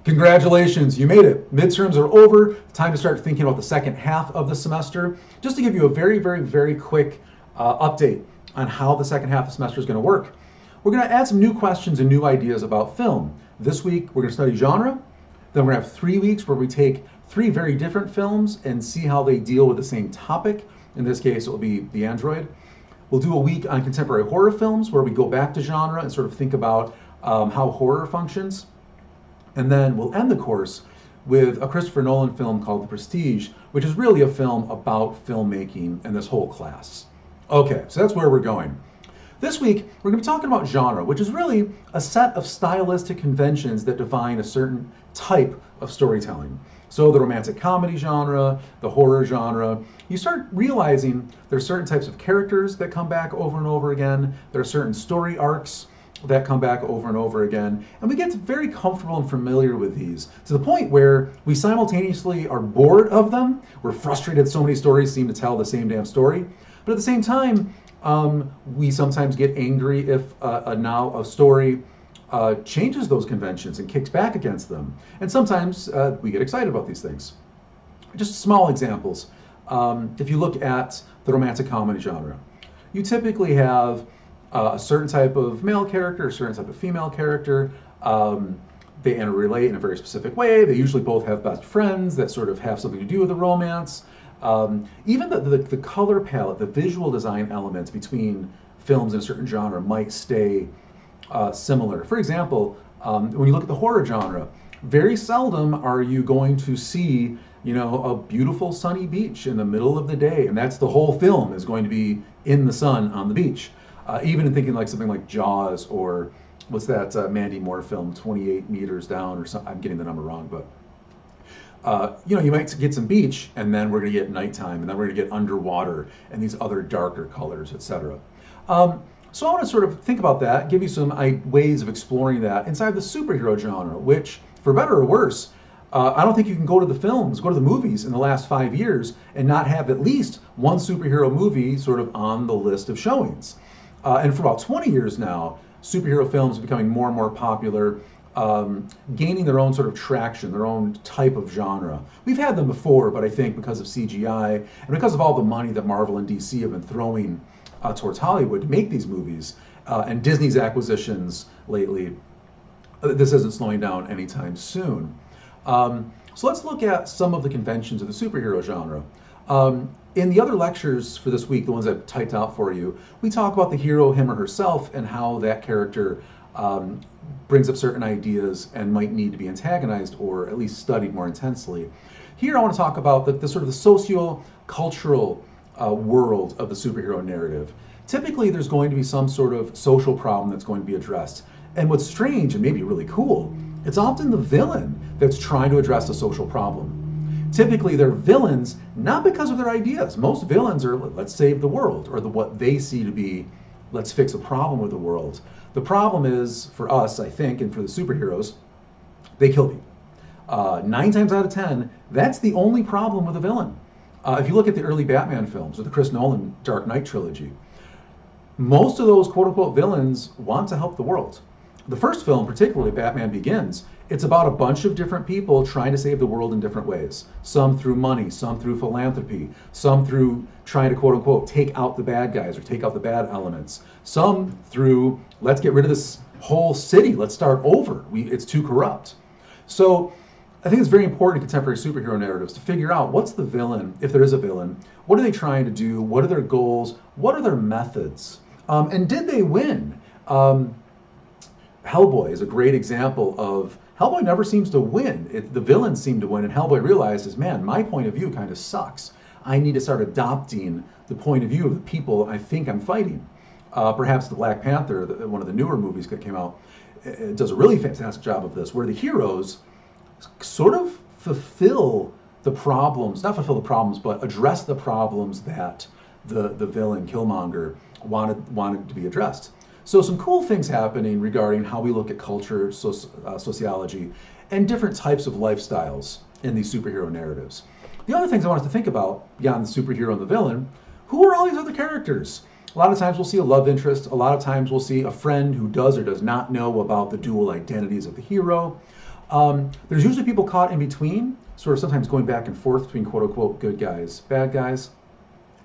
Congratulations, you made it. Midterms are over. Time to start thinking about the second half of the semester. Just to give you a very quick update on how the second half of the semester is going to work. We're going to add some new questions and new ideas about film. This week, we're going to study genre. Then we're going to have 3 weeks where we take 3 very different films and see how they deal with the same topic. In this case, it will be The Android. We'll do a week on contemporary horror films where we go back to genre and sort of think about how horror functions. And then we'll end the course with a Christopher Nolan film called The Prestige, which is really a film about filmmaking and this whole class. Okay, so that's where we're going. This week, we're going to be talking about genre, which is really a set of stylistic conventions that define a certain type of storytelling. So the romantic comedy genre, the horror genre, you start realizing there are certain types of characters that come back over and over again. There are certain story arcs that come back over and over again. And we get very comfortable and familiar with these to the point where we simultaneously are bored of them. We're frustrated so many stories seem to tell the same damn story. But at the same time, we sometimes get angry if now a story changes those conventions and kicks back against them. And sometimes we get excited about these things. Just small examples. If you look at the romantic comedy genre, you typically have a certain type of male character, a certain type of female character. They interrelate in a very specific way. They usually both have best friends that sort of have something to do with the romance. Even the color palette, the visual design elements between films in a certain genre might stay similar. For example, when you look at the horror genre, very seldom are you going to see, a beautiful sunny beach in the middle of the day, and that's the whole film is going to be in the sun on the beach. Even in thinking like something like Jaws or what's that Mandy Moore film, 28 Meters Down or something. I'm getting the number wrong, but you might get some beach and then we're going to get nighttime and then we're going to get underwater and these other darker colors, etc. So I want to sort of think about that, give you some ways of exploring that inside the superhero genre, which, for better or worse, I don't think you can go to the movies in the last 5 years and not have at least one superhero movie sort of on the list of showings. And for about 20 years now, superhero films are becoming more and more popular, gaining their own sort of traction, their own type of genre. We've had them before, but I think because of CGI and because of all the money that Marvel and DC have been throwing towards Hollywood to make these movies, and Disney's acquisitions lately, this isn't slowing down anytime soon. So let's look at some of the conventions of the superhero genre. In the other lectures for this week, the ones I've typed out for you, we talk about the hero, him or herself, and how that character brings up certain ideas and might need to be antagonized or at least studied more intensely. Here I want to talk about the sort of the socio-cultural world of the superhero narrative. Typically there's going to be some sort of social problem that's going to be addressed. And what's strange and maybe really cool, it's often the villain that's trying to address a social problem. Typically, they're villains not because of their ideas. Most villains are, let's save the world, or what they see to be, let's fix a problem with the world. The problem is, for us, I think, and for the superheroes, they kill people. 9 times out of 10, that's the only problem with a villain. If you look at the early Batman films, or the Chris Nolan Dark Knight trilogy, most of those quote-unquote villains want to help the world. The first film, particularly Batman Begins, it's about a bunch of different people trying to save the world in different ways. Some through money, some through philanthropy, some through trying to quote unquote take out the bad guys or take out the bad elements. Some through let's get rid of this whole city, let's start over. It's too corrupt. So I think it's very important in contemporary superhero narratives to figure out what's the villain, if there is a villain, what are they trying to do, what are their goals, what are their methods, and did they win? Hellboy is a great example of Hellboy never seems to win. The villains seem to win, and Hellboy realizes, man, my point of view kind of sucks. I need to start adopting the point of view of the people I think I'm fighting. Perhaps the Black Panther, one of the newer movies that came out, it does a really fantastic job of this, where the heroes sort of fulfill the problems, not fulfill the problems, but address the problems that the villain, Killmonger, wanted to be addressed. So some cool things happening regarding how we look at culture, sociology, and different types of lifestyles in these superhero narratives. The other things I want us to think about, beyond the superhero and the villain, who are all these other characters? A lot of times we'll see a love interest. A lot of times we'll see a friend who does or does not know about the dual identities of the hero. There's usually people caught in between, sort of sometimes going back and forth between quote unquote good guys, bad guys.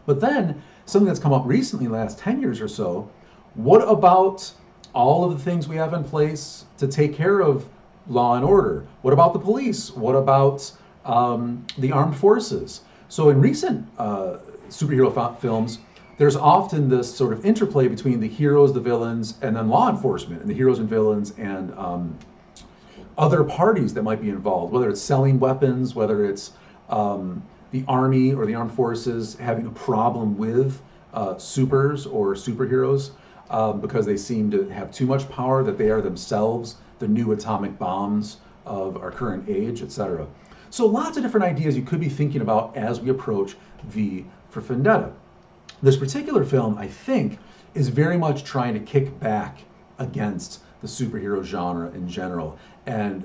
But then something that's come up recently in the last 10 years or so, what about all of the things we have in place to take care of law and order? What about the police? What about the armed forces? So in recent superhero films, there's often this sort of interplay between the heroes, the villains, and then law enforcement, and the heroes and villains and other parties that might be involved, whether it's selling weapons, whether it's the army or the armed forces having a problem with supers or superheroes because they seem to have too much power, that they are themselves the new atomic bombs of our current age, etc. So lots of different ideas you could be thinking about as we approach V for Vendetta. This particular film, I think, is very much trying to kick back against the superhero genre in general and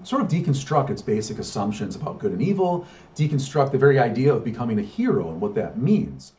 sort of deconstruct its basic assumptions about good and evil, deconstruct the very idea of becoming a hero and what that means.